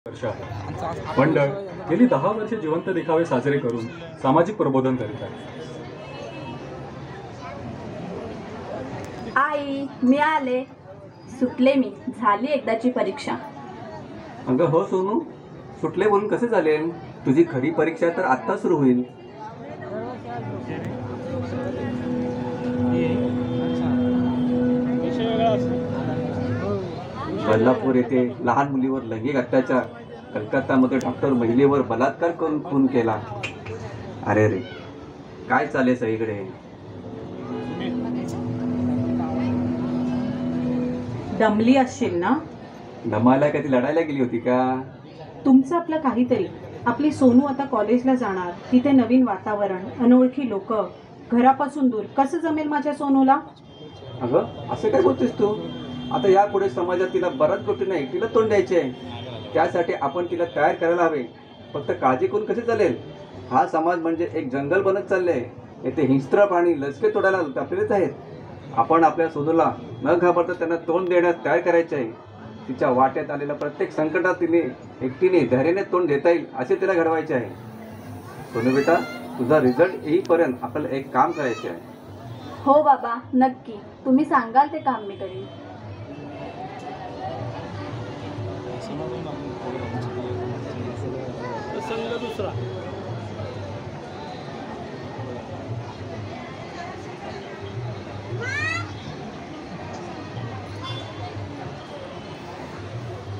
वर्ष आहे। मंडळ गेली 10 वर्षे जिवंत देखावे साजरे करून सामाजिक प्रबोधन करीत आहे। आई मी आले, सुटले मी, झाली एकदाची परीक्षा। अगं हो सोनू, सुटले म्हणून कसे चालेल? तुझी खरी परीक्षा तर आत्ता सुरू होईल। बदलापूर येथे लहान मुलीवर लैंगिक अत्याचार, कलकत्तामध्ये डॉक्टर महिलेवर बलात्कार करून खून केला। अरे रे, काय चालेल सगळीकडे? दमली असशील ना? दमायला का ती लढायला गेली होती का? तुमचं आपलं काहीतरी। आपली सोनू आता कॉलेजला जाणार, तिथे नवीन वातावरण, अनोळखी लोक, घरापासून दूर, कसं जमेल माझ्या सोनूला? अगं असं काय बोलतेस तू? आता यापुढे समाजात तिला बऱ्याच गोष्टी नाही, तिला तोंड द्यायचे आहे। त्यासाठी आपण तिला तयार करायला हवे। फक्त काळजी करून कसे चालेल? हा समाज म्हणजे एक जंगल बनत चाललंय। येथे हिंस्त्र प्राणी लचके तोडायला लपलेलेच आहेत। आपण आपल्या सोनूला न घाबरता त्यांना तोंड देण्यास तयार करायचे आहे। तिच्या वाट्यात आलेल्या प्रत्येक संकटात तिने एकटीने धैर्याने तोंड देता येईल असे तिला घडवायचे आहे। सोनू बेटा, तुझा रिझल्ट येईपर्यंत आपल्याला एक काम करायचे आहे। हो बाबा, नक्की, तुम्ही सांगाल ते काम मी करीन।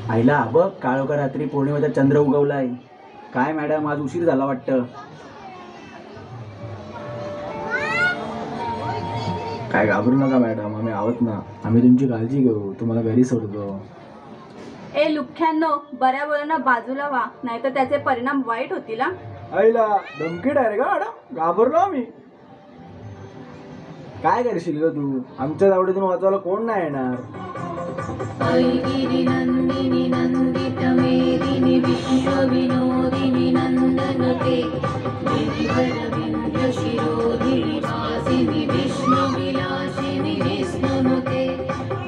आईला बघ, काळोखा रात्री पौर्णिमेचा चंद्र उगवलाय। काय मॅडम, आज उशीर झाला वाटतं। काय घाबरू नका मॅडम, आम्ही आहोत ना। आम्ही तुमची काळजी घेऊ, तुम्हाला घरी सोडतो। ए लुख्यांनो, बऱ्या बोलांना बाजूला व्हा, नाहीतर त्याचे परिणाम वाईट होतील। आईला धमकी डायरेक्ट का मॅडम? घाबरलो आम्ही। काय करशील ग तू? आमच्या आवडीतून वाचवायला कोण नाही येणार। ऐगिरि नंदिनी नंदित मेदिनी विश्वविनोदिनी नंदनुते गिरिवर विंध्य शिरोधिनी वासिनी विष्णुविलासिनी विष्णुनुते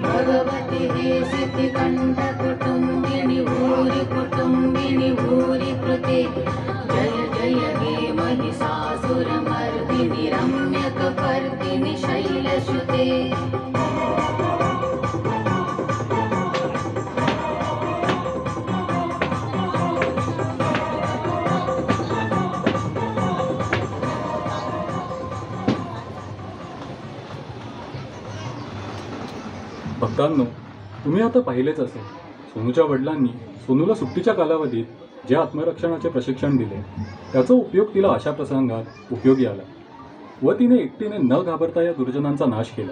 भगवती हेसिति कंठ कुटुंबिनी भूरि कुटुंबिनी भूरि कृते जय जय हे महिषासुरमर्दिनी रम्यकपर्दिनी शैलसुते। भक्तांनो, तुम्ही आता पाहिलेच असेल, सोनूच्या वडिलांनी सोनूला सुट्टीच्या कालावधीत जे आत्मरक्षणाचे प्रशिक्षण दिले त्याचा उपयोग तिला अशा प्रसंगात उपयोगी आला व तिने एकटीने न घाबरता या दुर्जनांचा नाश केला।